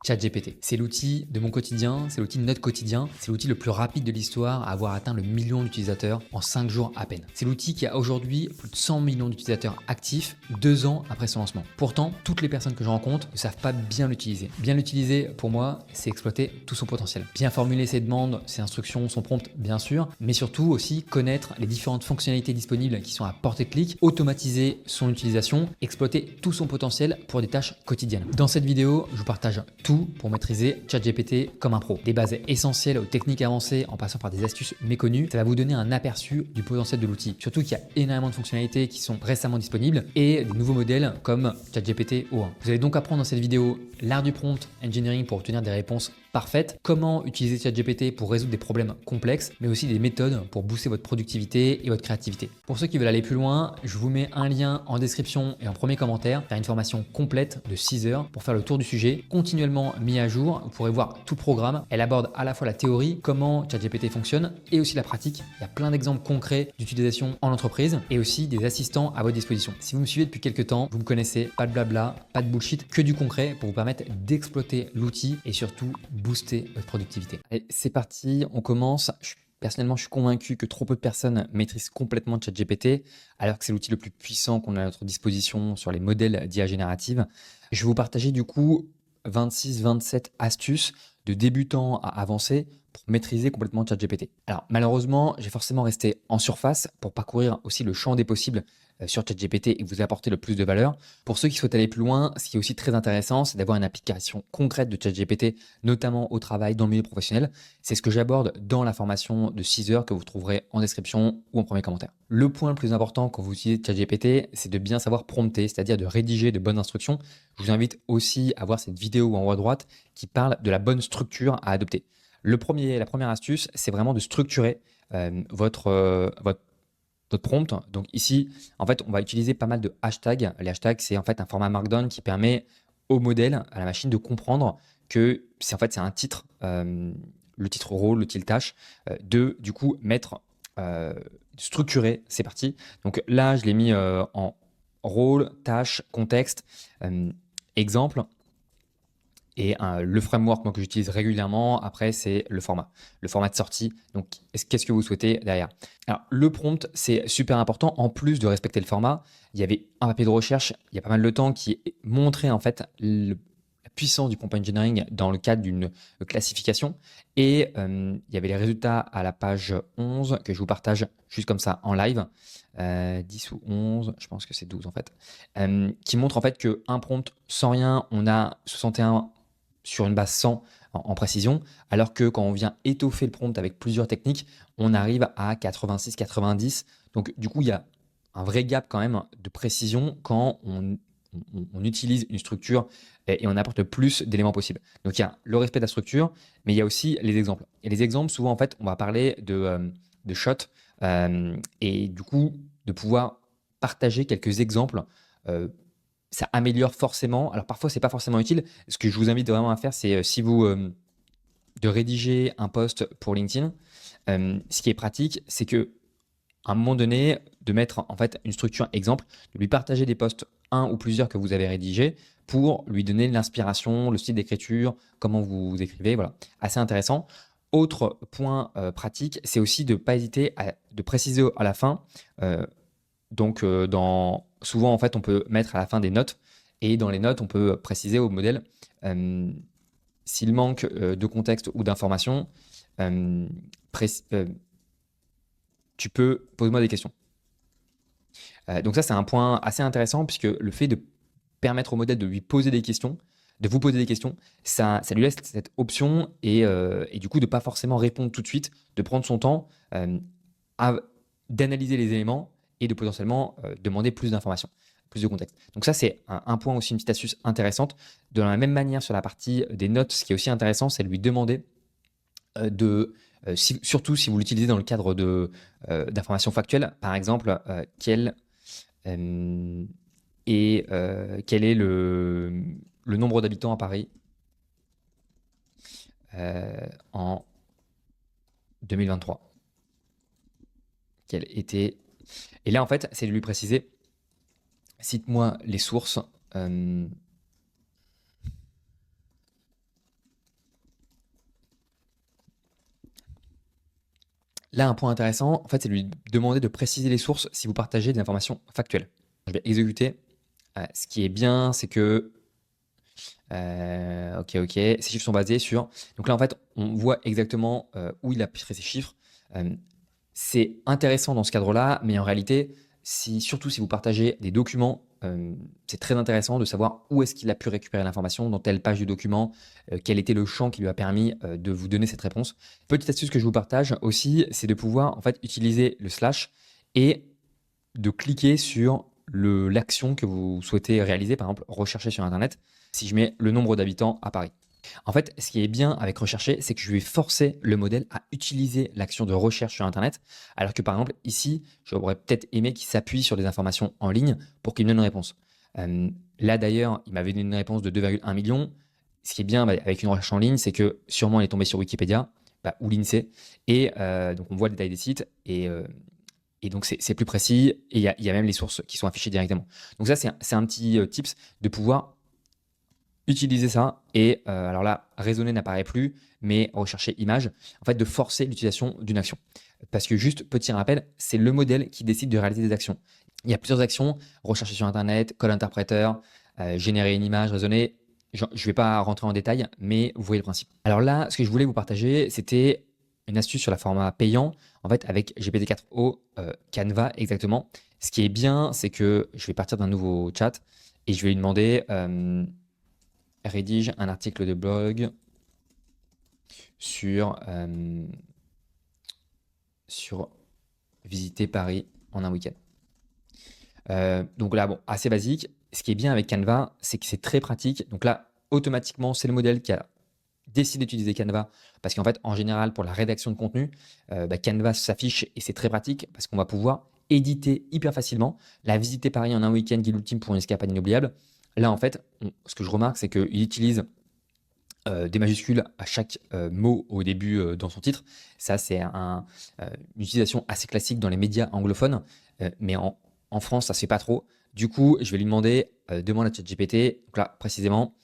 ChatGPT. C'est l'outil de mon quotidien, c'est l'outil de notre quotidien, c'est l'outil le plus rapide de l'histoire à avoir atteint le million d'utilisateurs en 5 jours à peine. C'est l'outil qui a aujourd'hui plus de 100 millions d'utilisateurs actifs 2 ans après son lancement. Pourtant, toutes les personnes que je rencontre ne savent pas bien l'utiliser. Bien l'utiliser, pour moi, c'est exploiter tout son potentiel. Bien formuler ses demandes, ses instructions, son prompt, bien sûr, mais surtout aussi connaître les différentes fonctionnalités disponibles qui sont à portée de clic, automatiser son utilisation, exploiter tout son potentiel pour des tâches quotidiennes. Dans cette vidéo, je vous partage tout pour maîtriser ChatGPT comme un pro. Des bases essentielles aux techniques avancées en passant par des astuces méconnues, ça va vous donner un aperçu du potentiel de l'outil. Surtout qu'il y a énormément de fonctionnalités qui sont récemment disponibles et des nouveaux modèles comme ChatGPT O1. Vous allez donc apprendre dans cette vidéo l'art du prompt engineering pour obtenir des réponses parfaites, comment utiliser ChatGPT pour résoudre des problèmes complexes, mais aussi des méthodes pour booster votre productivité et votre créativité. Pour ceux qui veulent aller plus loin, je vous mets un lien en description et en premier commentaire vers une formation complète de 6 heures pour faire le tour du sujet, continuellement mis à jour. Vous pourrez voir tout le programme. Elle aborde à la fois la théorie, comment ChatGPT fonctionne, et aussi la pratique. Il y a plein d'exemples concrets d'utilisation en entreprise et aussi des assistants à votre disposition. Si vous me suivez depuis quelques temps, vous me connaissez, pas de blabla, pas de bullshit, que du concret pour vous permettre d'exploiter l'outil et surtout booster votre productivité. Allez, c'est parti, on commence. Personnellement, je suis convaincu que trop peu de personnes maîtrisent complètement ChatGPT, alors que c'est l'outil le plus puissant qu'on a à notre disposition sur les modèles d'IA générative. Je vais vous partager du coup 26-27 astuces de débutants à avancés pour maîtriser complètement ChatGPT. Alors malheureusement, j'ai forcément resté en surface pour parcourir aussi le champ des possibles sur ChatGPT et vous apporter le plus de valeur. Pour ceux qui souhaitent aller plus loin, ce qui est aussi très intéressant, c'est d'avoir une application concrète de ChatGPT, notamment au travail, dans le milieu professionnel. C'est ce que j'aborde dans la formation de 6 heures que vous trouverez en description ou en premier commentaire. Le point le plus important quand vous utilisez ChatGPT, c'est de bien savoir prompter, c'est-à-dire de rédiger de bonnes instructions. Je vous invite aussi à voir cette vidéo en haut à droite qui parle de la bonne structure à adopter. La première astuce, c'est vraiment de structurer votre prompt. Donc ici, en fait, on va utiliser pas mal de hashtags. Les hashtags, c'est en fait un format Markdown qui permet au modèle, à la machine, de comprendre que c'est un titre, le titre rôle, le titre tâche, de du coup mettre, structurer. C'est parti. Donc là, je l'ai mis en rôle, tâche, contexte, exemple. Et le framework moi, que j'utilise régulièrement, après, c'est le format de sortie. Donc, qu'est-ce que vous souhaitez derrière? Alors, le prompt, c'est super important. En plus de respecter le format, il y avait un papier de recherche, il y a pas mal de temps, qui montrait en fait la puissance du prompt engineering dans le cadre d'une classification. Et il y avait les résultats à la page 11 que je vous partage juste comme ça en live. 10 ou 11, je pense que c'est 12 en fait, qui montre en fait qu'un prompt sans rien, on a 61 sur une base 100 en précision, alors que quand on vient étoffer le prompt avec plusieurs techniques, on arrive à 86-90. Donc du coup, il y a un vrai gap quand même de précision quand on utilise une structure et on apporte le plus d'éléments possibles. Donc il y a le respect de la structure, mais il y a aussi les exemples. Et les exemples, souvent en fait, on va parler de shots et du coup, de pouvoir partager quelques exemples, ça améliore forcément. Alors parfois, c'est pas forcément utile. Ce que je vous invite vraiment à faire, c'est si vous de rédiger un post pour LinkedIn, ce qui est pratique, c'est que à un moment donné, de mettre en fait une structure exemple, de lui partager des posts, un ou plusieurs que vous avez rédigés, pour lui donner l'inspiration, le style d'écriture, comment vous écrivez, voilà, assez intéressant. Autre point pratique, c'est aussi de ne pas hésiter de préciser à la fin. Souvent, en fait, on peut mettre à la fin des notes, et dans les notes, on peut préciser au modèle s'il manque de contexte ou d'informations, tu peux poser-moi des questions. Donc ça, c'est un point assez intéressant, puisque le fait de permettre au modèle de lui poser des questions, de vous poser des questions, ça lui laisse cette option et du coup de ne pas forcément répondre tout de suite, de prendre son temps, d'analyser les éléments et de potentiellement demander plus d'informations, plus de contexte. Donc ça, c'est un point aussi, une petite astuce intéressante. De la même manière, sur la partie des notes, ce qui est aussi intéressant, c'est de lui demander surtout si vous l'utilisez dans le cadre d'informations factuelles, par exemple, quel est le nombre d'habitants à Paris en 2023. Quel était... Et là, en fait, c'est de lui préciser, cite-moi les sources Là, un point intéressant, en fait, c'est de lui demander de préciser les sources si vous partagez des informations factuelles. Je vais exécuter. Ce qui est bien, c'est que ok, ces chiffres sont basés sur. Donc là, en fait, on voit exactement où il a pris ces chiffres. C'est intéressant dans ce cadre-là, mais en réalité, surtout si vous partagez des documents, c'est très intéressant de savoir où est-ce qu'il a pu récupérer l'information, dans telle page du document, quel était le champ qui lui a permis de vous donner cette réponse. Petite astuce que je vous partage aussi, c'est de pouvoir en fait utiliser le slash et de cliquer sur l'action que vous souhaitez réaliser, par exemple rechercher sur Internet, si je mets le nombre d'habitants à Paris. En fait, ce qui est bien avec rechercher, c'est que je vais forcer le modèle à utiliser l'action de recherche sur Internet, alors que par exemple ici, j'aurais peut-être aimé qu'il s'appuie sur des informations en ligne pour qu'il me donne une réponse. Là d'ailleurs, il m'avait donné une réponse de 2,1 millions. Ce qui est bien avec une recherche en ligne, c'est que sûrement il est tombé sur Wikipédia ou l'INSEE, et donc on voit le détail des sites, et donc, c'est plus précis et il y a même les sources qui sont affichées directement. Donc ça, c'est un petit tips de pouvoir utiliser ça. Et alors là, raisonner n'apparaît plus, mais rechercher image, en fait, de forcer l'utilisation d'une action. Parce que juste, petit rappel, c'est le modèle qui décide de réaliser des actions. Il y a plusieurs actions, rechercher sur Internet, code interpréteur, générer une image, raisonner. Je ne vais pas rentrer en détail, mais vous voyez le principe. Alors là, ce que je voulais vous partager, c'était une astuce sur la format payant, en fait, avec GPT-4o, Canva exactement. Ce qui est bien, c'est que je vais partir d'un nouveau chat et je vais lui demander rédige un article de blog sur visiter Paris en un week-end. Donc là, bon, assez basique. Ce qui est bien avec Canva, c'est que c'est très pratique. Donc là, automatiquement, c'est le modèle qui a décide d'utiliser Canva parce qu'en fait, en général, pour la rédaction de contenu, Canva s'affiche et c'est très pratique parce qu'on va pouvoir éditer hyper facilement. La visiter Paris en un week-end, guide ultime pour une escapade inoubliable. Là, en fait, ce que je remarque, c'est qu'il utilise des majuscules à chaque mot au début dans son titre. Ça, c'est une utilisation assez classique dans les médias anglophones, mais en France, ça se fait pas trop. Du coup, je vais lui demander, demande à ChatGPT, donc là, précisément,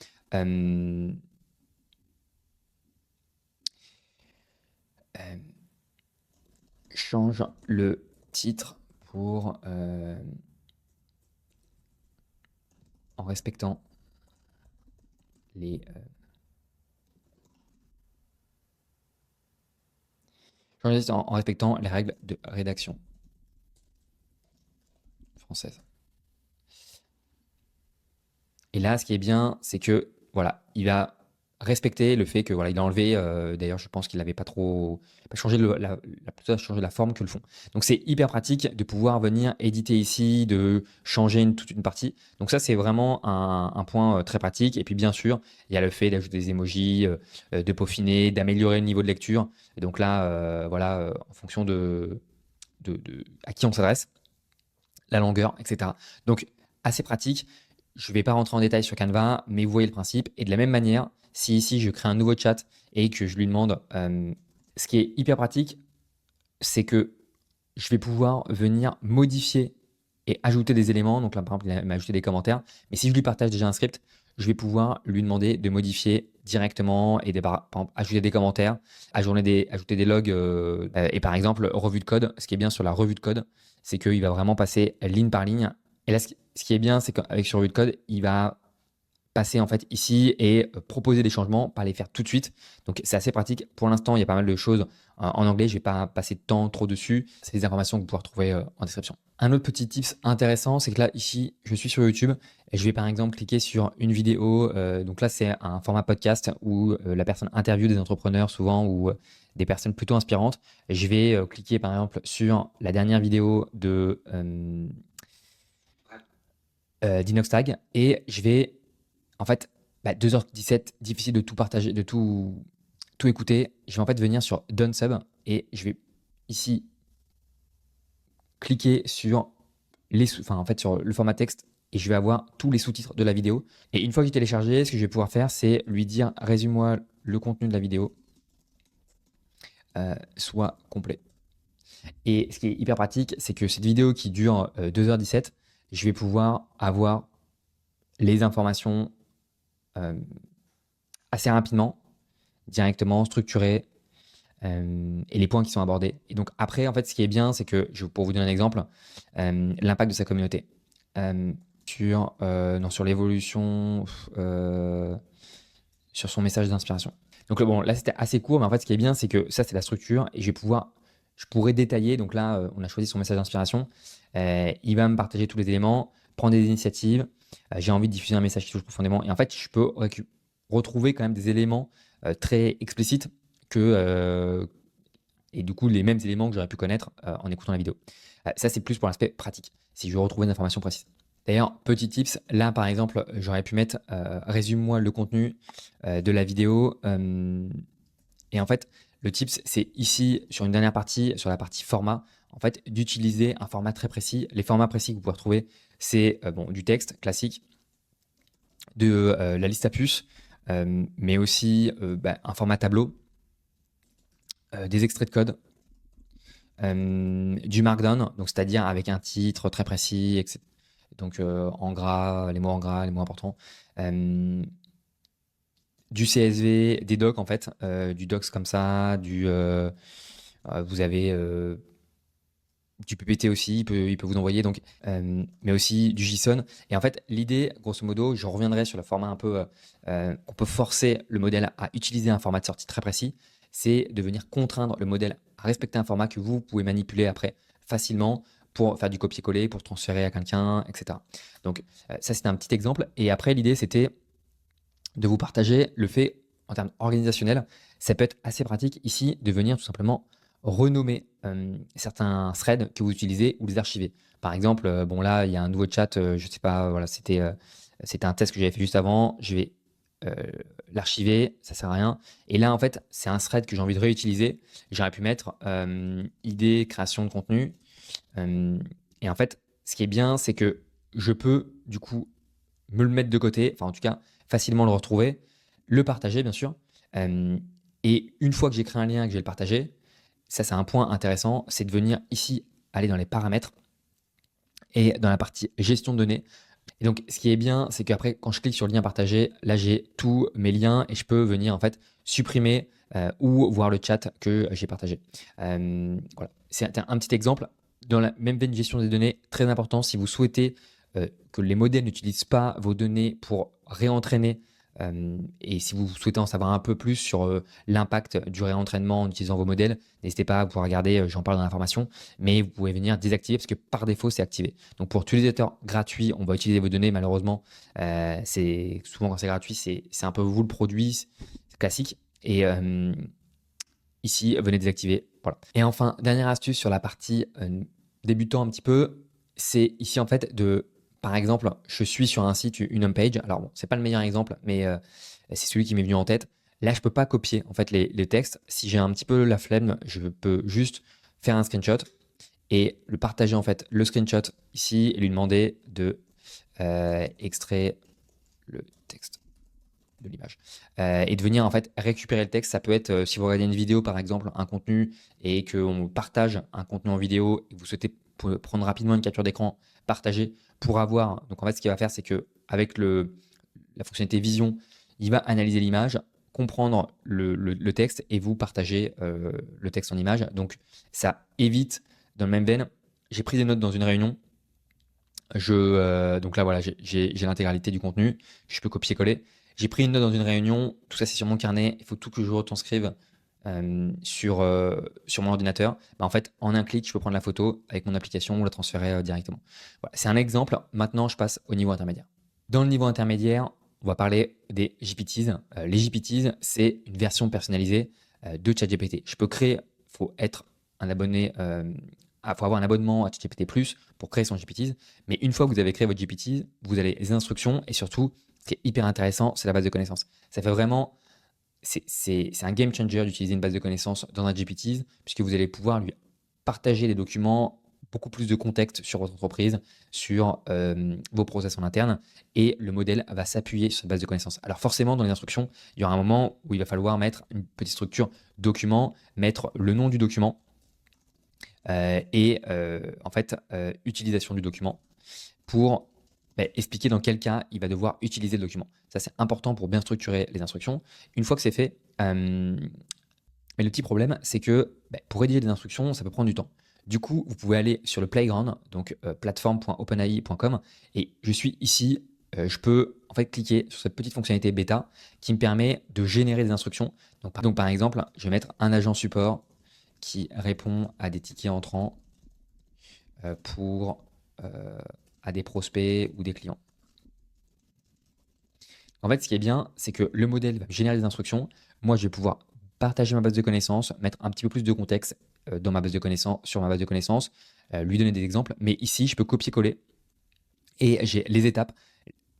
change le titre pour en respectant les change le titre en respectant les règles de rédaction française. Et là, ce qui est bien, c'est que voilà, il va respecter le fait que voilà, il a enlevé. D'ailleurs, je pense qu'il n'avait pas trop changé plutôt changé la forme que le fond. Donc, c'est hyper pratique de pouvoir venir éditer ici, de changer toute une partie. Donc, ça, c'est vraiment un point très pratique. Et puis, bien sûr, il y a le fait d'ajouter des emojis, de peaufiner, d'améliorer le niveau de lecture. Et donc là, voilà, en fonction à qui on s'adresse, la longueur, etc. Donc, assez pratique. Je ne vais pas rentrer en détail sur Canva, mais vous voyez le principe. Et de la même manière, si ici je crée un nouveau chat et que je lui demande, ce qui est hyper pratique, c'est que je vais pouvoir venir modifier et ajouter des éléments. Donc là, par exemple, il m'a ajouté des commentaires. Mais si je lui partage déjà un script, je vais pouvoir lui demander de modifier directement et par exemple, ajouter des commentaires, ajouter des logs. Et par exemple, revue de code. Ce qui est bien sur la revue de code, c'est qu'il va vraiment passer ligne par ligne. Et là, ce qui est bien, c'est qu'avec sur revue de code, il va passer en fait ici et proposer des changements, pas les faire tout de suite. Donc c'est assez pratique. Pour l'instant, il y a pas mal de choses en anglais. Je vais pas passer de temps trop dessus. C'est des informations que vous pouvez retrouver en description. Un autre petit tips intéressant, c'est que là, ici, je suis sur YouTube et je vais par exemple cliquer sur une vidéo. Donc là, c'est un format podcast où la personne interviewe des entrepreneurs souvent ou des personnes plutôt inspirantes. Et je vais cliquer par exemple sur la dernière vidéo d'Inoxtag et je vais en fait 2h17, difficile de tout partager, de tout écouter. Je vais en fait venir sur Done Sub et je vais ici cliquer sur sur le format texte et je vais avoir tous les sous-titres de la vidéo. Et une fois que j'ai téléchargé, ce que je vais pouvoir faire, c'est lui dire résume-moi le contenu de la vidéo soit complet. Et ce qui est hyper pratique, c'est que cette vidéo qui dure 2h17, je vais pouvoir avoir les informations assez rapidement, directement, structurées. et les points qui sont abordés. Et donc après, en fait, ce qui est bien, c'est que, pour vous donner un exemple, l'impact de sa communauté sur l'évolution, sur son message d'inspiration. Donc bon, là c'était assez court, mais en fait ce qui est bien, c'est que ça c'est la structure et je pourrais détailler. Donc là, on a choisi son message d'inspiration. Il va me partager tous les éléments, prendre des initiatives. J'ai envie de diffuser un message qui touche profondément. Et en fait, je peux retrouver quand même des éléments très explicites et du coup les mêmes éléments que j'aurais pu connaître en écoutant la vidéo. Ça c'est plus pour l'aspect pratique, si je veux retrouver une information précise. D'ailleurs, petit tips, là par exemple, j'aurais pu mettre résume-moi le contenu de la vidéo. Et en fait, le tips, c'est ici, sur une dernière partie, sur la partie format, en fait, d'utiliser un format très précis. Les formats précis que vous pouvez retrouver, c'est du texte classique, de la liste à puces, mais aussi un format tableau, des extraits de code, du markdown, donc c'est-à-dire avec un titre très précis, etc. Donc en gras, les mots importants. Du CSV, des docs en fait, du docs comme ça, vous avez du PPT aussi, il peut vous envoyer, donc, mais aussi du JSON. Et en fait, l'idée, grosso modo, je reviendrai sur le format un peu, on peut forcer le modèle à utiliser un format de sortie très précis, c'est de venir contraindre le modèle à respecter un format que vous pouvez manipuler après facilement pour faire du copier-coller, pour transférer à quelqu'un, etc. Donc ça, c'était un petit exemple. Et après, l'idée, c'était de vous partager le fait, en termes organisationnels, ça peut être assez pratique ici de venir tout simplement renommer certains threads que vous utilisez ou les archiver. Par exemple, bon là, il y a un nouveau chat, je sais pas, voilà, c'était un test que j'avais fait juste avant, je vais l'archiver, ça sert à rien. Et là, en fait, c'est un thread que j'ai envie de réutiliser. J'aurais pu mettre idée, création de contenu. Et en fait, ce qui est bien, c'est que je peux du coup me le mettre de côté, enfin en tout cas facilement le retrouver, le partager bien sûr. Et une fois que j'ai créé un lien et que je vais le partager, ça c'est un point intéressant, c'est de venir ici aller dans les paramètres et dans la partie gestion de données. Et donc ce qui est bien, c'est qu'après quand je clique sur le lien partagé, là j'ai tous mes liens et je peux venir en fait supprimer ou voir le chat que j'ai partagé. Voilà. C'est un petit exemple. Dans la même veine de gestion des données, très important, si vous souhaitez que les modèles n'utilisent pas vos données pour réentraîner, et si vous souhaitez en savoir un peu plus sur l'impact du réentraînement en utilisant vos modèles, n'hésitez pas à pouvoir regarder, j'en parle dans l'information, mais vous pouvez venir désactiver parce que par défaut, c'est activé. Donc pour utilisateur gratuit, on va utiliser vos données, malheureusement, c'est souvent quand c'est gratuit, c'est un peu vous le produit, c'est classique. Et ici, venez désactiver. Voilà. Et enfin, dernière astuce sur la partie débutant un petit peu, c'est ici en fait par exemple, je suis sur un site, une homepage. Alors bon, c'est pas le meilleur exemple, mais c'est celui qui m'est venu en tête. Là, je peux pas copier en fait les textes. Si j'ai un petit peu la flemme, je peux juste faire un screenshot et le partager en fait le screenshot ici et lui demander de extraire le texte de l'image et de venir en fait récupérer le texte. Ça peut être si vous regardez une vidéo par exemple, un contenu et qu'on partage un contenu en vidéo et que vous souhaitez prendre rapidement une capture d'écran, partager pour avoir. Donc en fait, ce qu'il va faire, c'est que avec la fonctionnalité vision, il va analyser l'image, comprendre le texte et vous partager le texte en image. Donc ça évite, dans le même veine, j'ai pris des notes dans une réunion. Donc là, voilà, j'ai l'intégralité du contenu. Je peux copier-coller. J'ai pris une note dans une réunion. Tout ça, c'est sur mon carnet. Il faut tout que je retranscrive sur mon ordinateur. En fait, en un clic, je peux prendre la photo avec mon application ou la transférer directement. Voilà, c'est un exemple. Maintenant, je passe au niveau intermédiaire. Dans le niveau intermédiaire, on va parler des GPTs. Les GPTs, c'est une version personnalisée de ChatGPT. Je peux créer, il faut être un abonné, faut avoir un abonnement à ChatGPT Plus pour créer son GPTs. Mais une fois que vous avez créé votre GPTs, vous avez les instructions et surtout, ce qui est hyper intéressant, c'est la base de connaissances. Ça fait vraiment, c'est un game changer d'utiliser une base de connaissances dans un GPTs puisque vous allez pouvoir lui partager des documents, beaucoup plus de contexte sur votre entreprise, sur vos process en interne, et le modèle va s'appuyer sur cette base de connaissances. Alors forcément, dans les instructions, il y aura un moment où il va falloir mettre une petite structure document, mettre le nom du document et en fait utilisation du document pour expliquer dans quel cas il va devoir utiliser le document. Ça, c'est important pour bien structurer les instructions. Une fois que c'est fait, Mais le petit problème, c'est que pour rédiger des instructions, ça peut prendre du temps. Du coup, vous pouvez aller sur le playground, donc platform.openai.com, et je suis ici. Je peux en fait cliquer sur cette petite fonctionnalité bêta qui me permet de générer des instructions. Donc par exemple, je vais mettre un agent support qui répond à des tickets entrants pour à des prospects ou des clients. En fait, ce qui est bien, c'est que le modèle va générer des instructions. Moi, je vais pouvoir partager ma base de connaissances, mettre un petit peu plus de contexte dans ma base de connaissances, sur ma base de connaissances, lui donner des exemples. Mais ici, je peux copier-coller et j'ai les étapes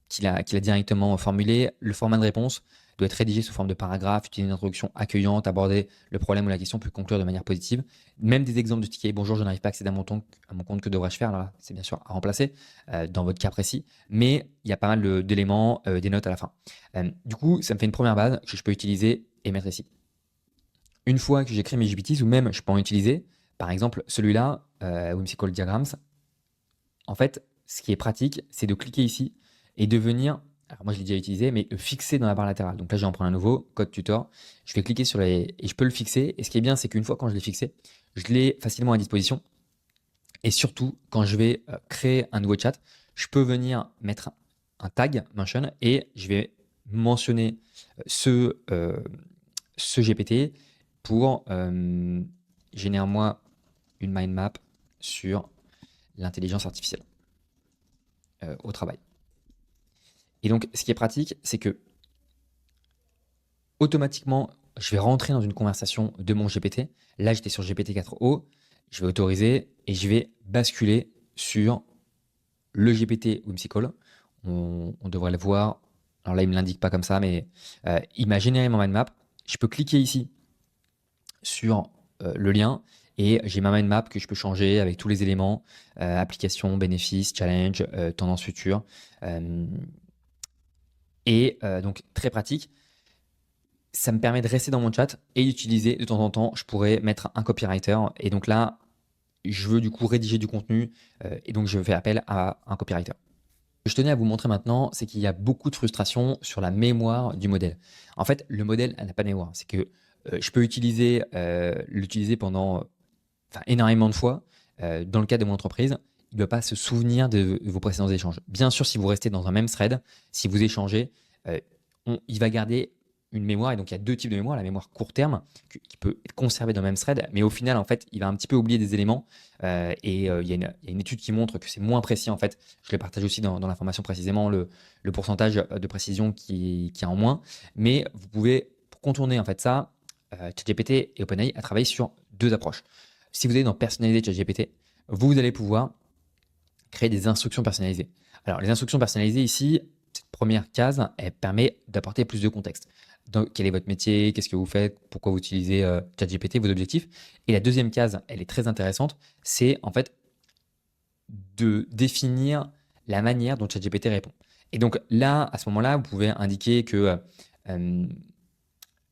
qu'il a directement formulées. Le format de réponse doit être rédigé sous forme de paragraphe, utiliser une introduction accueillante, aborder le problème ou la question, puis conclure de manière positive. Même des exemples de tickets. Bonjour, je n'arrive pas à accéder à mon compte, que devrais-je faire? Là, c'est bien sûr à remplacer dans votre cas précis, mais il y a pas mal d'éléments, des notes à la fin. Du coup, ça me fait une première base que je peux utiliser et mettre ici. Une fois que j'ai créé mes GPTs, ou même je peux en utiliser, par exemple celui-là, Whimsical Diagrams, en fait, ce qui est pratique, c'est de cliquer ici et de venir, alors moi je l'ai déjà utilisé, mais le fixer dans la barre latérale. Donc là, je vais en prendre un nouveau, code tutor. Je vais cliquer sur les... et je peux le fixer. Et ce qui est bien, c'est qu'une fois quand je l'ai fixé, je l'ai facilement à disposition. Et surtout, quand je vais créer un nouveau chat, je peux venir mettre un tag mention et je vais mentionner ce GPT pour générer-moi une mind map sur l'intelligence artificielle au travail. Et donc, ce qui est pratique, c'est que automatiquement, je vais rentrer dans une conversation de mon GPT. Là, j'étais sur GPT-4o. Je vais autoriser et je vais basculer sur le GPT Whimsical. On devrait le voir. Alors là, il ne me l'indique pas comme ça, mais il m'a généré mon mind map. Je peux cliquer ici sur le lien et j'ai ma mind map que je peux changer avec tous les éléments, application, bénéfices, challenge, tendance future. Donc très pratique. Ça me permet de rester dans mon chat et d'utiliser de temps en temps, je pourrais mettre un copywriter. Et donc là, je veux du coup rédiger du contenu et donc je fais appel à un copywriter. Ce que je tenais à vous montrer maintenant, c'est qu'il y a beaucoup de frustration sur la mémoire du modèle. En fait, le modèle n'a pas de mémoire. C'est que je peux l'utiliser pendant énormément de fois. Dans le cas de mon entreprise, il ne doit pas se souvenir de vos précédents échanges. Bien sûr, si vous restez dans un même thread, si vous échangez, il va garder une mémoire. Et donc, il y a deux types de mémoire. La mémoire court terme, qui peut être conservée dans le même thread, mais au final, en fait, il va un petit peu oublier des éléments. Il y a une étude qui montre que c'est moins précis. En fait, je l'ai partagé aussi dans l'information précisément, le pourcentage de précision qui est en moins. Mais vous pouvez, pour contourner en fait ça, ChatGPT et OpenAI a travaillé sur deux approches. Si vous allez dans personnaliser ChatGPT, vous allez pouvoir créer des instructions personnalisées. Alors, les instructions personnalisées ici, cette première case, elle permet d'apporter plus de contexte. Donc, quel est votre métier, qu'est-ce que vous faites, pourquoi vous utilisez ChatGPT, vos objectifs. Et la deuxième case, elle est très intéressante, c'est en fait de définir la manière dont ChatGPT répond. Et donc là, à ce moment-là, vous pouvez indiquer que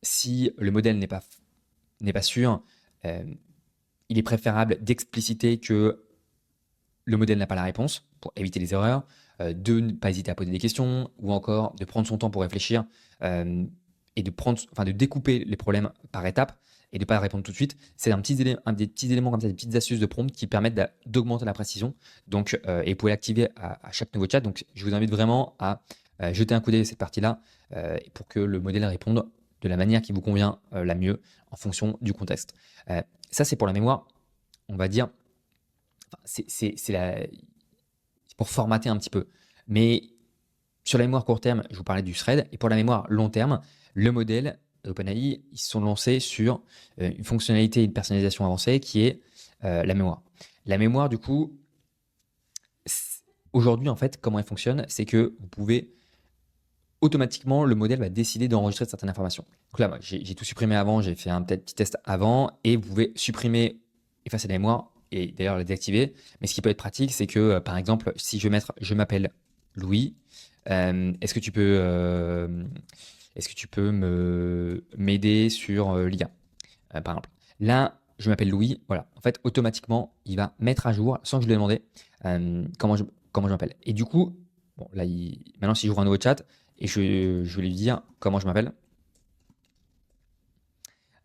si le modèle n'est pas sûr, il est préférable d'expliciter que le modèle n'a pas la réponse pour éviter les erreurs, de ne pas hésiter à poser des questions ou encore de prendre son temps pour réfléchir et de découper les problèmes par étapes et de ne pas répondre tout de suite. C'est des petits éléments comme ça, des petites astuces de prompt qui permettent d'augmenter la précision. Donc, et vous pouvez l'activer à chaque nouveau chat. Donc, je vous invite vraiment à jeter un coup d'œil à cette partie-là pour que le modèle réponde de la manière qui vous convient la mieux en fonction du contexte. Ça, c'est pour la mémoire, on va dire. C'est pour formater un petit peu. Mais sur la mémoire court terme, je vous parlais du thread. Et pour la mémoire long terme, le modèle OpenAI, ils se sont lancés sur une fonctionnalité et une personnalisation avancée qui est la mémoire. La mémoire, du coup, aujourd'hui, en fait, comment elle fonctionne, c'est que vous pouvez automatiquement, le modèle va décider d'enregistrer certaines informations. Donc là, moi, j'ai tout supprimé avant, j'ai fait un petit test avant, et vous pouvez supprimer, effacer la mémoire, et d'ailleurs la désactiver. Mais ce qui peut être pratique, c'est que, par exemple, si je veux mettre « je m'appelle Louis », est-ce que tu peux m'aider sur l'IA, par exemple. Là, je m'appelle Louis, voilà. En fait, automatiquement, il va mettre à jour, sans que je lui ai demandé, comment je m'appelle. Et du coup, bon, là, maintenant, si j'ouvre un nouveau chat, et je vais lui dire comment je m'appelle.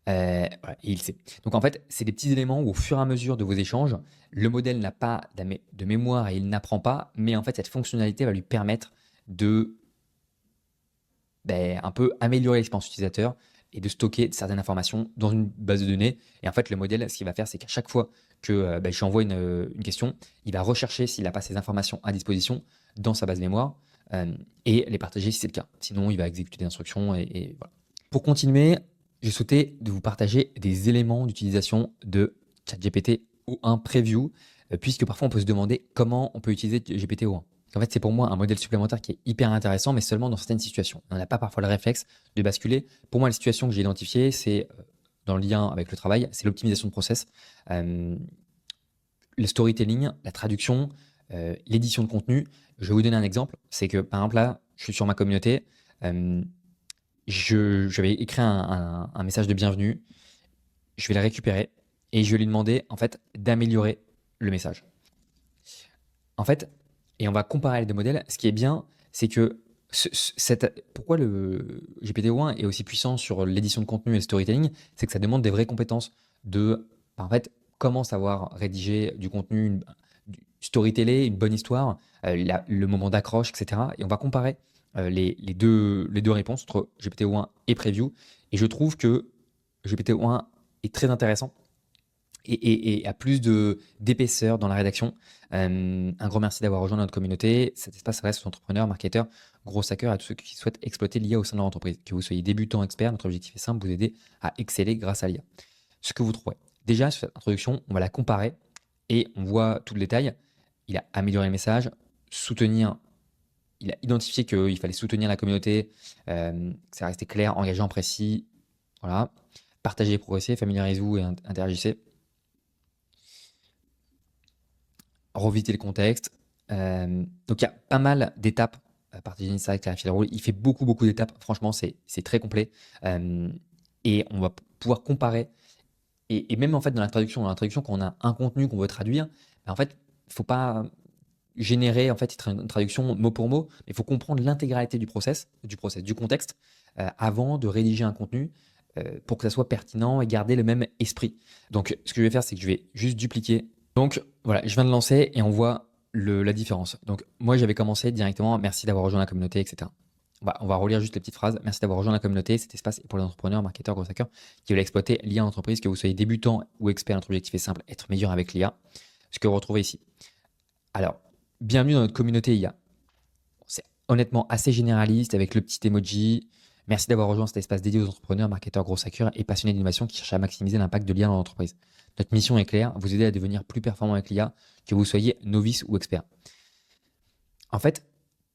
Voilà, et il sait. Donc en fait, c'est des petits éléments où au fur et à mesure de vos échanges, le modèle n'a pas de mémoire et il n'apprend pas, mais en fait, cette fonctionnalité va lui permettre de un peu améliorer l'expérience utilisateur et de stocker certaines informations dans une base de données. Et en fait, le modèle, ce qu'il va faire, c'est qu'à chaque fois que je lui envoie une question, il va rechercher s'il n'a pas ces informations à disposition dans sa base mémoire et les partager si c'est le cas. Sinon, il va exécuter des instructions et voilà. Pour continuer, j'ai souhaité de vous partager des éléments d'utilisation de ChatGPT O1 Preview, puisque parfois on peut se demander comment on peut utiliser GPT O1. En fait, c'est pour moi un modèle supplémentaire qui est hyper intéressant, mais seulement dans certaines situations. On n'a pas parfois le réflexe de basculer. Pour moi, les situations que j'ai identifiées, c'est dans le lien avec le travail, c'est l'optimisation de process, le storytelling, la traduction, l'édition de contenu. Je vais vous donner un exemple. C'est que, par exemple, là, je suis sur ma communauté. Je vais écrire un message de bienvenue. Je vais le récupérer et je vais lui demander, en fait, d'améliorer le message. En fait, et on va comparer les deux modèles. Ce qui est bien, c'est que pourquoi le GPT-1 est aussi puissant sur l'édition de contenu et le storytelling, c'est que ça demande des vraies compétences de, en fait, comment savoir rédiger du contenu, du storyteller, une bonne histoire, le moment d'accroche, etc. Et on va comparer les deux réponses entre GPT-1 et Preview. Et je trouve que GPT-1 est très intéressant et a plus d'épaisseur dans la rédaction. Un gros merci d'avoir rejoint notre communauté. Cet espace s'adresse aux entrepreneurs, marketeurs, gros hackers, à tous ceux qui souhaitent exploiter l'IA au sein de leur entreprise. Que vous soyez débutant, expert, notre objectif est simple, vous aider à exceller grâce à l'IA. Ce que vous trouverez. Déjà, sur cette introduction, on va la comparer et on voit tout le détail. Il a amélioré le message, il a identifié qu'il fallait soutenir la communauté, que ça restait clair, engageant, précis. Voilà. Partagez, progressez, familiarisez-vous et interagissez. Revisiter le contexte. Donc il y a pas mal d'étapes. Partager Insight, clarifier le rôle. Il fait beaucoup d'étapes. Franchement, c'est très complet. Et on va pouvoir comparer. Et même en fait, dans l'introduction, quand on a un contenu qu'on veut traduire, en fait, il ne faut pas générer en fait une traduction mot pour mot, mais il faut comprendre l'intégralité du contexte, avant de rédiger un contenu pour que ça soit pertinent et garder le même esprit. Donc, ce que je vais faire, c'est que je vais juste dupliquer. Donc, voilà, je viens de lancer et on voit la différence. Donc, moi, j'avais commencé directement, merci d'avoir rejoint la communauté, etc. On va relire juste les petites phrases. Merci d'avoir rejoint la communauté. Cet espace est pour les entrepreneurs, marketeurs, gros hackers qui veulent exploiter l'IA en entreprise, que vous soyez débutant ou expert. Notre objectif est simple, être meilleur avec l'IA. Ce que vous retrouvez ici. Alors, bienvenue dans notre communauté IA. C'est honnêtement assez généraliste avec le petit emoji. Merci d'avoir rejoint cet espace dédié aux entrepreneurs, marketeurs, gros hackers et passionnés d'innovation qui cherchent à maximiser l'impact de l'IA dans l'entreprise. Notre mission est claire, vous aider à devenir plus performant avec l'IA, que vous soyez novice ou expert. En fait,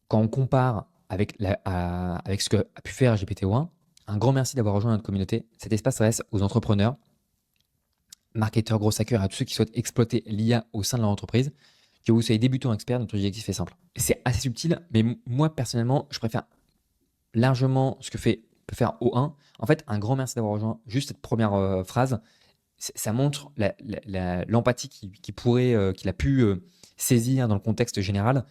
quand on compare avec ce que a pu faire GPT-1, un grand merci d'avoir rejoint notre communauté. Cet espace s'adresse aux entrepreneurs, marketeurs, gros hackers et à tous ceux qui souhaitent exploiter l'IA au sein de leur entreprise. Que vous soyez débutant ou expert, notre objectif est simple. C'est assez subtil, mais moi personnellement, je préfère largement ce que peut faire O1. En fait, un grand merci d'avoir rejoint. Juste cette première phrase, ça montre l'empathie qu'il a pu saisir dans le contexte général.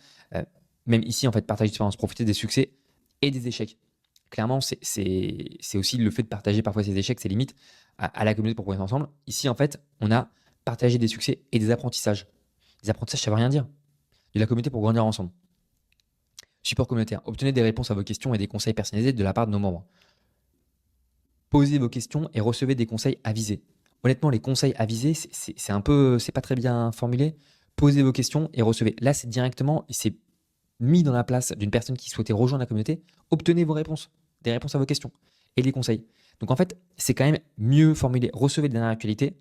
Même ici, en fait, partager l'expérience, profiter des succès et des échecs. Clairement, c'est aussi le fait de partager parfois ses échecs, ses limites à la communauté pour progresser ensemble. Ici, en fait, on a partagé des succès et des apprentissages. Les apprentissages, ça ne veut rien dire. De la communauté pour grandir ensemble. Support communautaire. Obtenez des réponses à vos questions et des conseils personnalisés de la part de nos membres. Posez vos questions et recevez des conseils avisés. Honnêtement, les conseils avisés, c'est pas très bien formulé. Posez vos questions et recevez. Là, c'est directement, c'est mis dans la place d'une personne qui souhaitait rejoindre la communauté. Obtenez vos réponses, des réponses à vos questions et des conseils. Donc en fait, c'est quand même mieux formulé. Recevez des dernières actualités.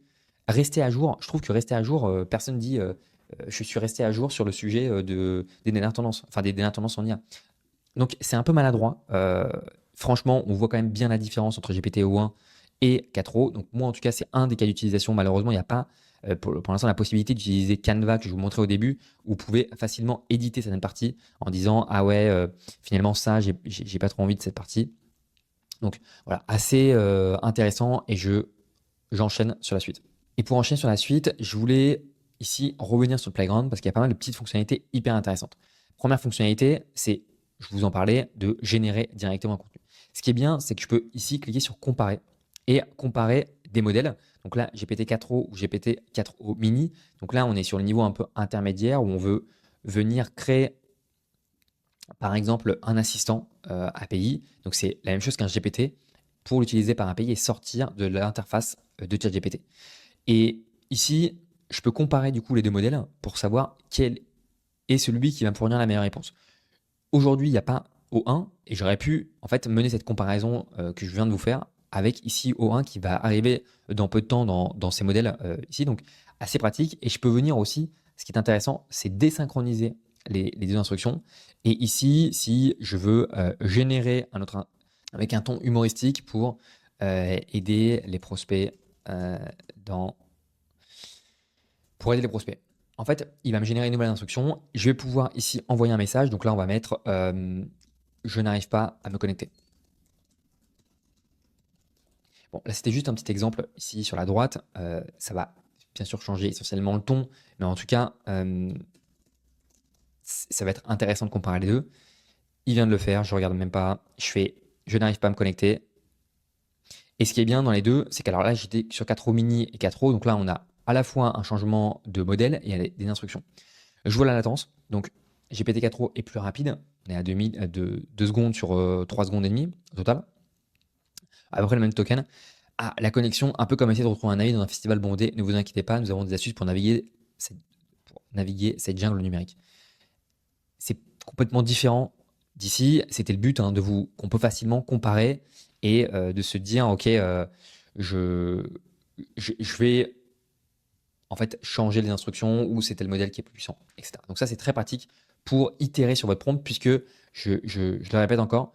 Restez à jour. Je trouve que rester à jour, personne dit je suis resté à jour sur le sujet des dernières tendances, enfin des dernières tendances en IA. Donc c'est un peu maladroit. Franchement, on voit quand même bien la différence entre GPT-O1 et 4O. Donc moi, en tout cas, c'est un des cas d'utilisation. Malheureusement, il n'y a pas pour l'instant la possibilité d'utiliser Canva que je vous montrais au début, où vous pouvez facilement éditer certaines parties en disant ah ouais, finalement ça, j'ai pas trop envie de cette partie. Donc voilà, assez intéressant et j'enchaîne sur la suite. Et pour enchaîner sur la suite, je voulais ici revenir sur le Playground parce qu'il y a pas mal de petites fonctionnalités hyper intéressantes. Première fonctionnalité, c'est, je vous en parlais, de générer directement un contenu. Ce qui est bien, c'est que je peux ici cliquer sur comparer et comparer des modèles. Donc là, GPT-4o ou GPT-4o mini. Donc là, on est sur le niveau un peu intermédiaire où on veut venir créer, par exemple, un assistant API. Donc c'est la même chose qu'un GPT pour l'utiliser par API et sortir de l'interface de ChatGPT. Et ici, je peux comparer du coup les deux modèles pour savoir quel est celui qui va me fournir la meilleure réponse. Aujourd'hui, il n'y a pas O1 et j'aurais pu en fait mener cette comparaison que je viens de vous faire avec ici O1 qui va arriver dans peu de temps dans ces modèles ici. Donc assez pratique. Et je peux venir aussi, ce qui est intéressant, c'est désynchroniser les deux instructions. Et ici, si je veux générer un autre avec un ton humoristique pour aider les prospects pour aider les prospects. En fait, il va me générer une nouvelle instruction. Je vais pouvoir ici envoyer un message. Donc là, on va mettre je n'arrive pas à me connecter. Bon, là, c'était juste un petit exemple ici sur la droite. Ça va bien sûr changer essentiellement le ton, mais en tout cas, ça va être intéressant de comparer les deux. Il vient de le faire, je regarde même pas. Je fais je n'arrive pas à me connecter. Et ce qui est bien dans les deux, c'est qu'alors là, j'étais sur 4O mini et 4O. Donc là, on a à la fois un changement de modèle et des instructions. Je vois la latence. Donc GPT-4o est plus rapide. On est à 2 secondes sur 3 secondes et demie au total. À peu près le même token. Ah, la connexion, un peu comme essayer de retrouver un avis dans un festival bondé. Ne vous inquiétez pas, nous avons des astuces pour naviguer cette jungle numérique. C'est complètement différent d'ici. C'était le but qu'on peut facilement comparer et de se dire, ok, je vais en fait changer les instructions ou c'était le modèle qui est plus puissant, etc. Donc ça, c'est très pratique pour itérer sur votre prompt puisque, je le répète encore,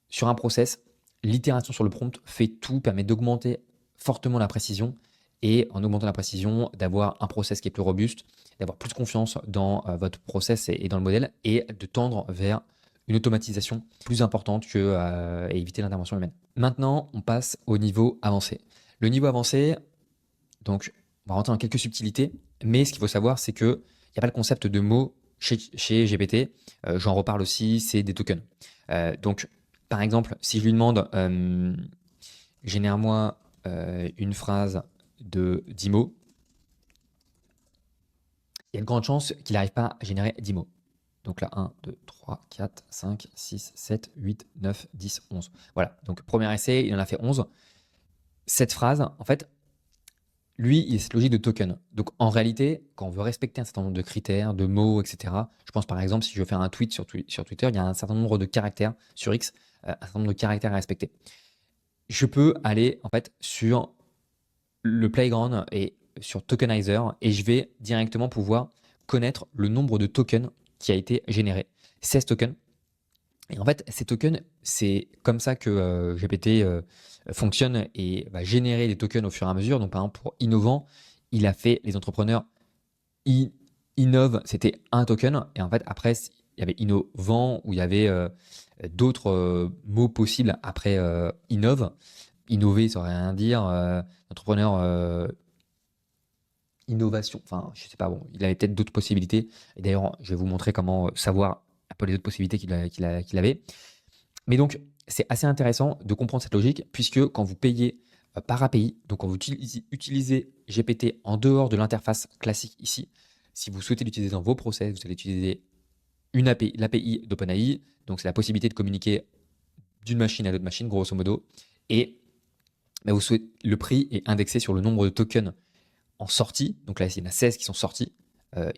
sur un process, l'itération sur le prompt fait tout, permet d'augmenter fortement la précision et en augmentant la précision, d'avoir un process qui est plus robuste, d'avoir plus confiance dans votre process et dans le modèle et de tendre vers une automatisation plus importante et éviter l'intervention humaine. Maintenant, on passe au niveau avancé. Le niveau avancé, donc on va rentrer dans quelques subtilités, mais ce qu'il faut savoir, c'est qu'il n'y a pas le concept de mots chez GPT. J'en reparle aussi, c'est des tokens. Donc, par exemple, si je lui demande génère-moi une phrase de 10 mots, il y a une grande chance qu'il n'arrive pas à générer 10 mots. Donc là, 1, 2, 3, 4, 5, 6, 7, 8, 9, 10, 11. Voilà, donc premier essai, il en a fait 11. Cette phrase, en fait, lui, il a cette logique de token. Donc en réalité, quand on veut respecter un certain nombre de critères, de mots, etc., je pense par exemple, si je veux faire un tweet sur Twitter, il y a un certain nombre de caractères sur X, un certain nombre de caractères à respecter. Je peux aller en fait sur le playground et sur Tokenizer et je vais directement pouvoir connaître le nombre de tokens qui a été généré. 16 tokens. Et en fait, ces tokens, c'est comme ça que GPT fonctionne et va générer des tokens au fur et à mesure. Donc par exemple, pour Innovant, il a fait les entrepreneurs Innove, c'était un token. Et en fait, après, il y avait Innovant où il y avait d'autres mots possibles après Innove. Innover, ça aurait rien à dire. Entrepreneur, innovation, enfin, je sais pas, bon, il avait peut-être d'autres possibilités. Et d'ailleurs, je vais vous montrer comment savoir un peu les autres possibilités qu'il avait. Mais donc, c'est assez intéressant de comprendre cette logique, puisque quand vous payez par API, donc quand vous utilisez GPT en dehors de l'interface classique ici, si vous souhaitez l'utiliser dans vos process, vous allez utiliser l'API d'OpenAI, donc c'est la possibilité de communiquer d'une machine à l'autre machine, grosso modo, et le prix est indexé sur le nombre de tokens en sortie. Donc là, il y en a 16 qui sont sortis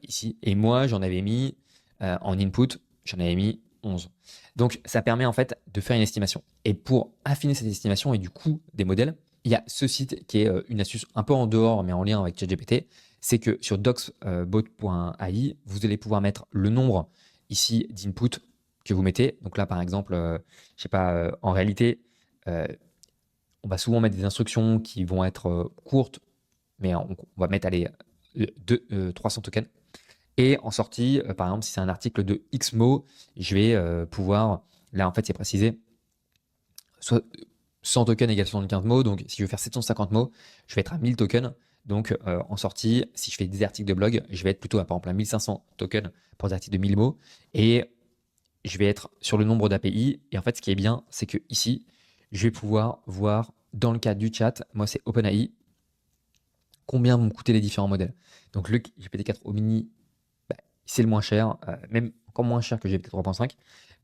ici. Et moi, j'en avais mis en input, j'en avais mis 11. Donc ça permet en fait de faire une estimation. Et pour affiner cette estimation et du coût des modèles, il y a ce site qui est une astuce un peu en dehors, mais en lien avec ChatGPT. C'est que sur docsbot.ai, vous allez pouvoir mettre le nombre ici d'input que vous mettez. Donc là, par exemple, je sais pas, en réalité, on va souvent mettre des instructions qui vont être courtes, mais on va mettre 300 tokens. Et en sortie, par exemple, si c'est un article de X mots, je vais pouvoir, là en fait c'est précisé, soit 100 tokens égale 75 mots, donc si je veux faire 750 mots, je vais être à 1000 tokens. Donc en sortie, si je fais des articles de blog, je vais être plutôt par exemple à 1500 tokens pour des articles de 1000 mots. Et je vais être sur le nombre d'API. Et en fait, ce qui est bien, c'est que ici, je vais pouvoir voir dans le cas du chat, moi c'est OpenAI. Combien vont me coûter les différents modèles? Donc le GPT-4 Omni, bah, c'est le moins cher, même encore moins cher que GPT 3.5.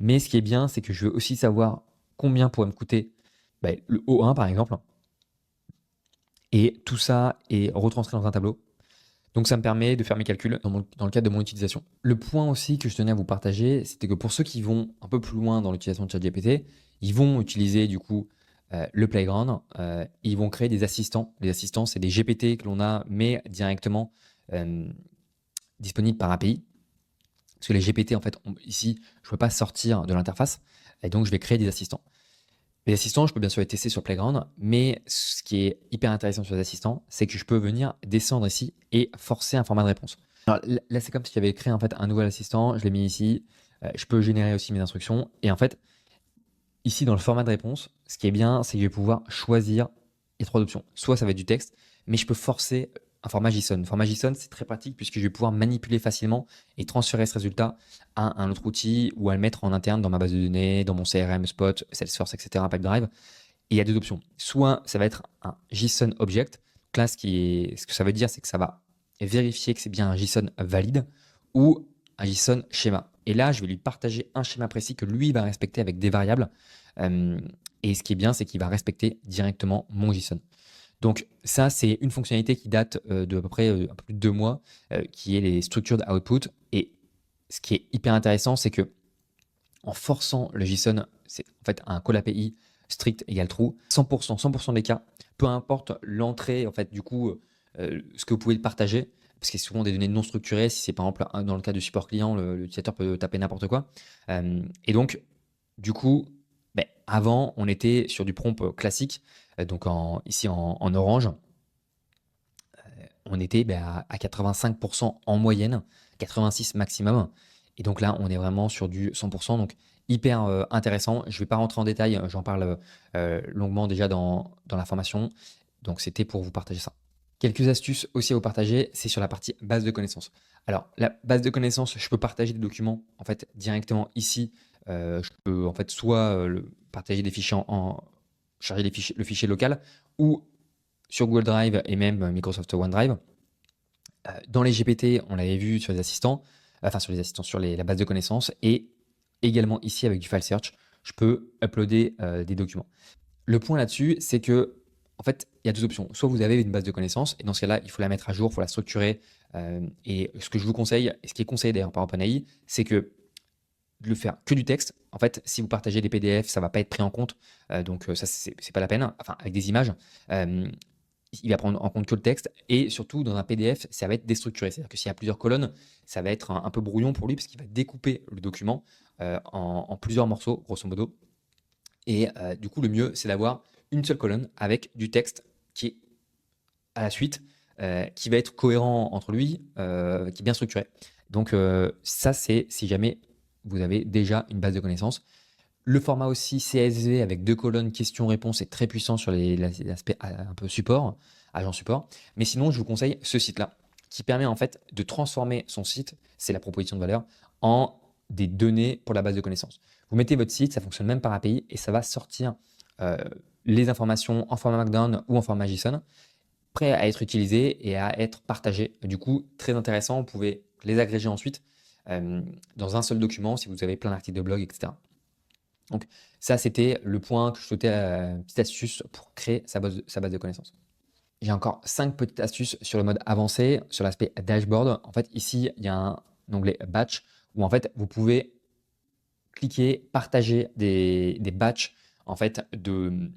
Mais ce qui est bien, c'est que je veux aussi savoir combien pourrait me coûter bah, le O1 par exemple. Et tout ça est retranscrit dans un tableau. Donc ça me permet de faire mes calculs dans le cadre de mon utilisation. Le point aussi que je tenais à vous partager, c'était que pour ceux qui vont un peu plus loin dans l'utilisation de ChatGPT, ils vont utiliser du coup le Playground. Ils vont créer des assistants. Les assistants, c'est des GPT que l'on a, mais directement disponibles par API. Parce que les GPT, en fait, ici, je ne peux pas sortir de l'interface. Et donc, je vais créer des assistants. Les assistants, je peux bien sûr les tester sur Playground, mais ce qui est hyper intéressant sur les assistants, c'est que je peux venir descendre ici et forcer un format de réponse. Alors là, c'est comme si j'avais créé en fait un nouvel assistant, je l'ai mis ici, je peux générer aussi mes instructions, et en fait, ici dans le format de réponse, ce qui est bien, c'est que je vais pouvoir choisir les 3 options. Soit ça va être du texte, mais je peux forcer un format JSON. Le format JSON, c'est très pratique puisque je vais pouvoir manipuler facilement et transférer ce résultat à un autre outil ou à le mettre en interne dans ma base de données, dans mon CRM, Spot, Salesforce, etc., Pipedrive. Et il y a 2 options. Soit ça va être un JSON object. Donc là, ce que ça veut dire, c'est que ça va vérifier que c'est bien un JSON valide ou un JSON schéma. Et là, je vais lui partager un schéma précis que lui va respecter avec des variables. Et ce qui est bien, c'est qu'il va respecter directement mon JSON. Donc ça, c'est une fonctionnalité qui date de à peu près un peu plus de 2 mois, qui est les structured output. Et ce qui est hyper intéressant, c'est que en forçant le JSON, c'est en fait un call API strict égale true, 100% des cas, peu importe l'entrée, en fait, du coup, ce que vous pouvez partager, parce qu'il y a souvent des données non structurées, si c'est par exemple dans le cas du support client, l'utilisateur peut taper n'importe quoi. Et donc, du coup, ben, avant, on était sur du prompt classique, donc ici en orange, on était à 85% en moyenne, 86 maximum. Et donc là, on est vraiment sur du 100%, donc hyper intéressant. Je ne vais pas rentrer en détail, j'en parle longuement déjà dans la formation. Donc c'était pour vous partager ça. Quelques astuces aussi à vous partager, c'est sur la partie base de connaissances. Alors la base de connaissances, je peux partager des documents en fait directement ici. Je peux en fait soit partager des fichiers charger le fichier local ou sur Google Drive et même Microsoft OneDrive. Dans les GPT, on l'avait vu sur les assistants, sur la base de connaissances, et également ici avec du file search, je peux uploader des documents. Le point là-dessus, c'est que en fait, il y a 2 options. Soit vous avez une base de connaissances, et dans ce cas-là, il faut la mettre à jour, il faut la structurer. Et ce que je vous conseille, et ce qui est conseillé d'ailleurs par OpenAI, c'est que de le faire que du texte. En fait, si vous partagez des PDF, ça ne va pas être pris en compte. Donc ça, c'est pas la peine. Enfin, avec des images. Il va prendre en compte que le texte, et surtout dans un PDF, ça va être déstructuré. C'est-à-dire que s'il y a plusieurs colonnes, ça va être un peu brouillon pour lui parce qu'il va découper le document en plusieurs morceaux, grosso modo. Et du coup, le mieux, c'est d'avoir une seule colonne avec du texte qui est à la suite, qui va être cohérent entre lui, qui est bien structuré. Donc ça, c'est si jamais vous avez déjà une base de connaissances. Le format aussi CSV avec 2 colonnes questions-réponses est très puissant sur l'aspect un peu support, agent support. Mais sinon, je vous conseille ce site-là qui permet en fait de transformer son site, c'est la proposition de valeur, en des données pour la base de connaissances. Vous mettez votre site, ça fonctionne même par API et ça va sortir les informations en format Markdown ou en format JSON, prêt à être utilisé et à être partagé. Du coup, très intéressant, vous pouvez les agréger ensuite dans un seul document si vous avez plein d'articles de blog, etc. Donc ça, c'était le point que je souhaitais, une petite astuce pour créer sa base de connaissances. J'ai encore 5 petites astuces sur le mode avancé, sur l'aspect dashboard. En fait, ici, il y a un onglet batch où en fait, vous pouvez cliquer, partager des batchs en fait, de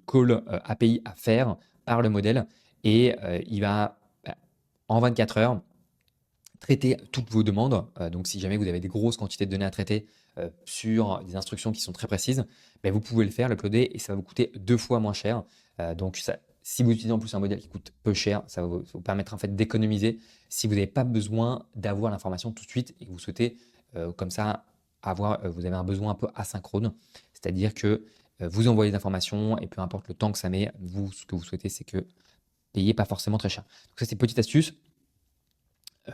call API à faire par le modèle, et il va en 24 heures traiter toutes vos demandes. Donc si jamais vous avez des grosses quantités de données à traiter sur des instructions qui sont très précises, ben, vous pouvez le faire, l'uploader, et ça va vous coûter 2 fois moins cher. Donc ça, si vous utilisez en plus un modèle qui coûte peu cher, ça va vous permettre en fait d'économiser si vous n'avez pas besoin d'avoir l'information tout de suite et que vous souhaitez comme ça vous avez un besoin un peu asynchrone, c'est-à-dire que vous envoyez des informations et peu importe le temps que ça met, vous, ce que vous souhaitez, c'est que payer pas forcément très cher. Donc ça, c'est une petite astuce.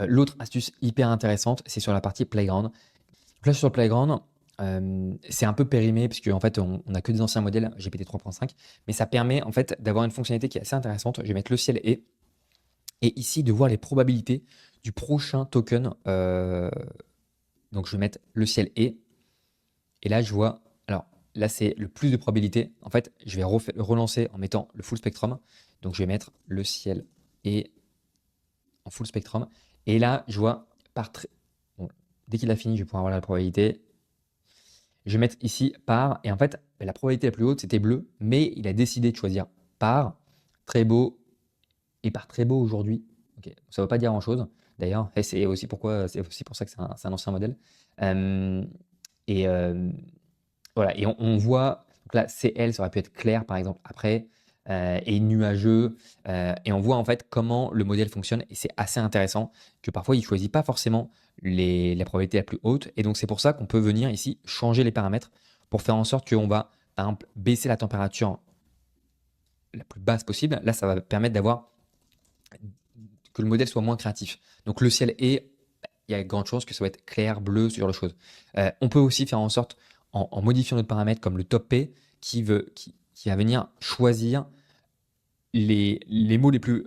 L'autre astuce hyper intéressante, c'est sur la partie Playground. Donc là, sur le Playground, C'est un peu périmé puisque en fait on a que des anciens modèles GPT 3.5, mais ça permet en fait d'avoir une fonctionnalité qui est assez intéressante. Je vais mettre le ciel et ici de voir les probabilités du prochain token. Donc je vais mettre le ciel et là je vois, alors là c'est le plus de probabilité. En fait je vais relancer en mettant le full spectrum. Donc je vais mettre le ciel et en full spectrum. Et là je vois bon, dès qu'il a fini je vais pouvoir avoir la probabilité. Je vais mettre ici par, et en fait, la probabilité la plus haute, c'était bleu, mais il a décidé de choisir par, très beau, et par très beau aujourd'hui. Ok, ça ne veut pas dire grand-chose, d'ailleurs, et c'est aussi pour ça que c'est un ancien modèle. Euh, et voilà, et on voit, donc là, CL, ça aurait pu être clair, par exemple, après, et nuageux, et on voit en fait comment le modèle fonctionne, et c'est assez intéressant que parfois il ne choisit pas forcément la probabilité la plus haute, et donc c'est pour ça qu'on peut venir ici changer les paramètres pour faire en sorte qu'on va, par exemple, baisser la température la plus basse possible. Là, ça va permettre d'avoir que le modèle soit moins créatif. Donc le ciel est, il y a de grandes chances que ça va être clair, bleu, ce genre de choses. On peut aussi faire en sorte, en modifiant notre paramètre comme le top P, qui va venir choisir les mots les plus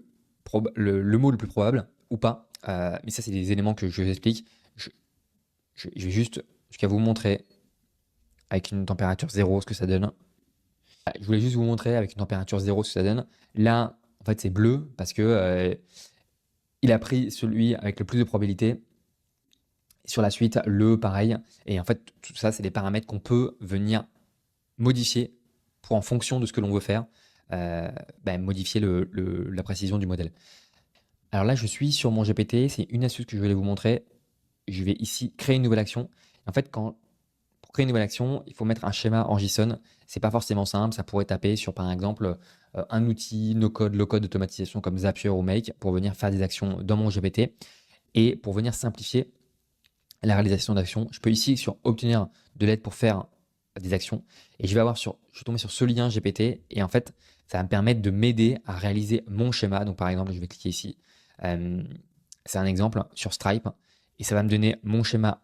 le mot le plus probable ou pas. Mais ça, c'est des éléments que je vous explique. Je, je vais juste jusqu'à vous montrer avec une température 0 ce que ça donne. Je voulais juste vous montrer avec une température 0 ce que ça donne. Là, en fait, c'est bleu parce que il a pris celui avec le plus de probabilité. Sur la suite, le pareil. Et en fait, tout ça, c'est des paramètres qu'on peut venir modifier pour, en fonction de ce que l'on veut faire, modifier la précision du modèle. Alors là, je suis sur mon GPT. C'est une astuce que je voulais vous montrer. Je vais ici créer une nouvelle action. En fait, pour créer une nouvelle action, il faut mettre un schéma en JSON. C'est pas forcément simple. Ça pourrait taper sur, par exemple, un outil no-code, low-code d'automatisation comme Zapier ou Make pour venir faire des actions dans mon GPT et pour venir simplifier la réalisation d'actions. Je peux ici sur obtenir de l'aide pour faire des actions et je vais tomber sur ce lien GPT et en fait, ça va me permettre de m'aider à réaliser mon schéma. Donc par exemple, je vais cliquer ici. C'est un exemple sur Stripe et ça va me donner mon schéma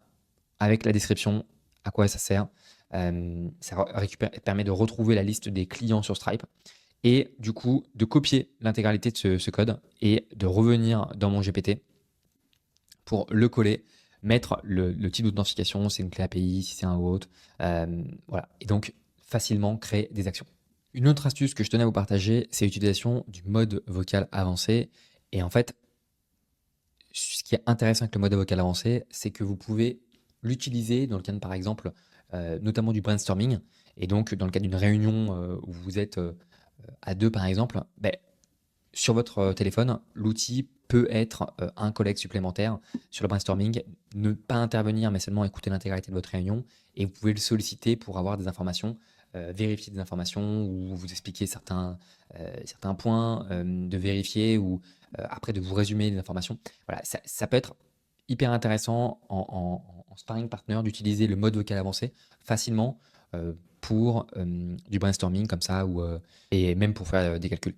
avec la description, à quoi ça sert. Ça permet de retrouver la liste des clients sur Stripe et du coup de copier l'intégralité de ce code et de revenir dans mon GPT pour le coller, mettre le type d'authentification, c'est une clé API, si c'est un autre, voilà. Et donc facilement créer des actions. Une autre astuce que je tenais à vous partager, c'est l'utilisation du mode vocal avancé. Et en fait, ce qui est intéressant avec le mode vocal avancé, c'est que vous pouvez l'utiliser dans le cadre, par exemple, notamment du brainstorming. Et donc, dans le cadre d'une réunion où vous êtes à deux, par exemple, sur votre téléphone, l'outil peut être un collègue supplémentaire sur le brainstorming, ne pas intervenir, mais seulement écouter l'intégralité de votre réunion. Et vous pouvez le solliciter pour avoir des informations, vérifier des informations ou vous expliquer certains points, de vérifier ou après de vous résumer les informations. Voilà, ça peut être hyper intéressant en sparring partner d'utiliser le mode vocal avancé facilement pour du brainstorming comme ça et même pour faire des calculs.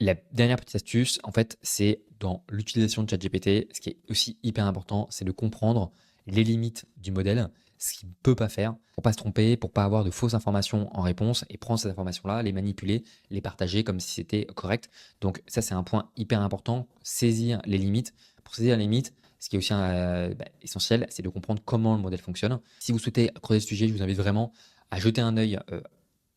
La dernière petite astuce, en fait, c'est dans l'utilisation de ChatGPT, ce qui est aussi hyper important, c'est de comprendre les limites du modèle, ce qu'il ne peut pas faire pour pas se tromper, pour pas avoir de fausses informations en réponse et prendre ces informations-là, les manipuler, les partager comme si c'était correct. Donc ça, c'est un point hyper important, saisir les limites. Pour saisir les limites, ce qui est aussi essentiel, c'est de comprendre comment le modèle fonctionne. Si vous souhaitez creuser ce sujet, je vous invite vraiment à jeter un œil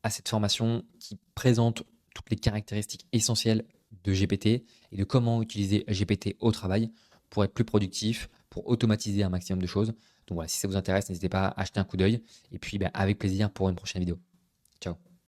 à cette formation qui présente toutes les caractéristiques essentielles de GPT et de comment utiliser GPT au travail pour être plus productif, pour automatiser un maximum de choses. Donc voilà, si ça vous intéresse, n'hésitez pas à acheter un coup d'œil. Et puis avec plaisir pour une prochaine vidéo. Ciao.